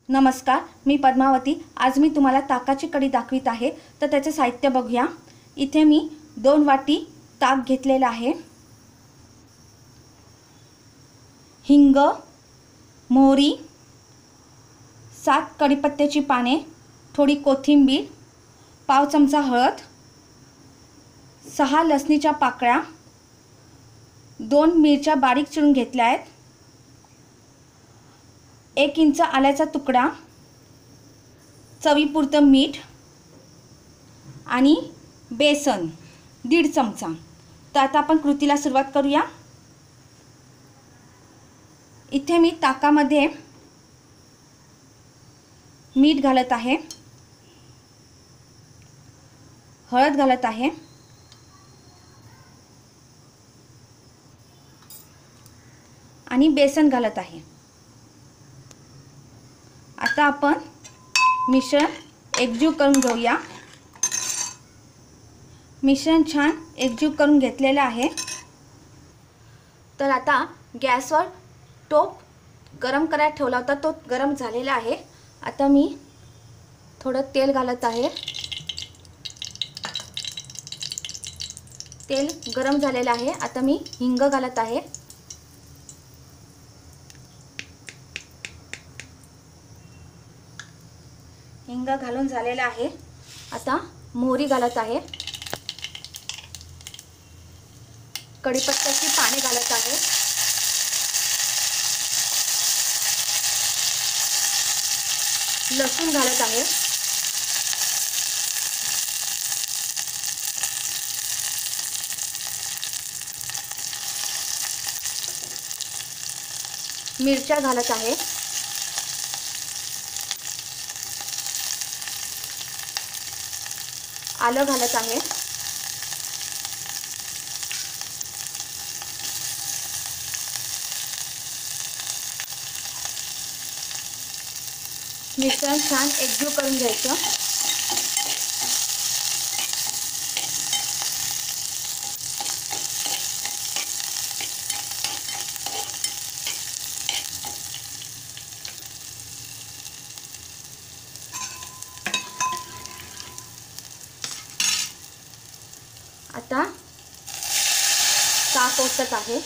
नमस्कार, मी पद्मावती। आज मी तुम्हाला ताकाची कढी दाखवित आहे। तर त्याचे साहित्य बघूया। इथे मी 2 वाटी ताक घेतलेला आहे। हिंग, मोहरी, 7 कढीपत्त्याची पाने, थोडी कोथिंबीर, पाव चमचा हळद, 6 लसणीच्या पाकळ्या, 2 मिरच्या बारीक चिरून घेतल्या आहेत, 1 इंच आल्याचा तुकडा, चवीपुरतं मीठ आणि बेसन 1.5 चमचा। तर आता आपण कृतीला सुरुवात करूया। इथे मी ताकामध्ये मीठ घालत आहे, हळद घालत आहे, आणि बेसन घालत आहे। आता आपण मिश्रण एकजीव करून घेऊया। मिश्रण छान एकजीव करून घेतलेले आहे। तर आता गॅसवर टोप गरम करायला ठेवला होता, तो गरम झालेला आहे। आता मी थोडं तेल घालत आहे। तेल गरम झालेलं आहे। आता मी हिंग घालत आहे, हिंग घालून झालेला आहे। आता मोहरी घालत आहे, कढीपत्त्याची पाने घालत आहे, लसूण घालत आहे, मिरच्या घालत आहे, आलं घालत आहे, मिश्रण छान एकजीव करून घ्यायचं। आता ताक ओतत आहे।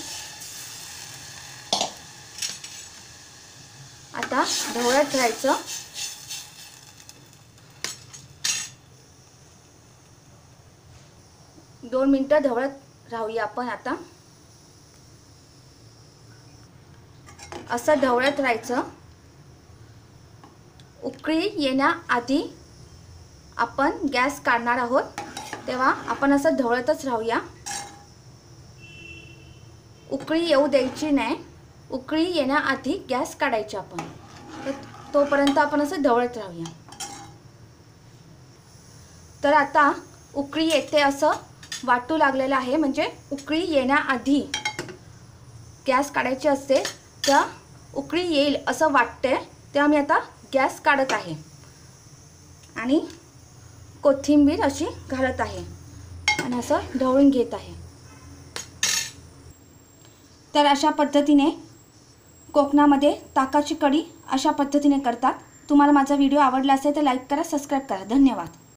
आता ढवळत ठेवायचं। दोन मिनिटं ढवळत राहूया आपण। आता असं ढवळत राहायचं। उकळी येण्याआधी आपण गॅस काढणार आहोत, तेव्हा आपण असं ढवळतच राहूया। उकळी येऊ द्यायची नाही, उकळी येण्याआधी गॅस काढायची आपण। तर तोपर्यंत आपण असं ढवळत राहूया। तर आता उकळी येते असं वाटू लागलेलं आहे, म्हणजे उकळी येण्याआधी गॅस काढायची असते। तर उकळी येईल असं वाटते, तेव्हा मी आता गॅस काढत आहे आणि कोथिंबीर अशी घालत आहे आणि असं ढवळून घेत आहे। तर अशा पद्धतीने कोकणामध्ये ताकाची कढी अशा पद्धतीने करतात। तुम्हाला माझा व्हिडिओ आवडला असेल तर लाईक करा, सबस्क्राईब करा। धन्यवाद।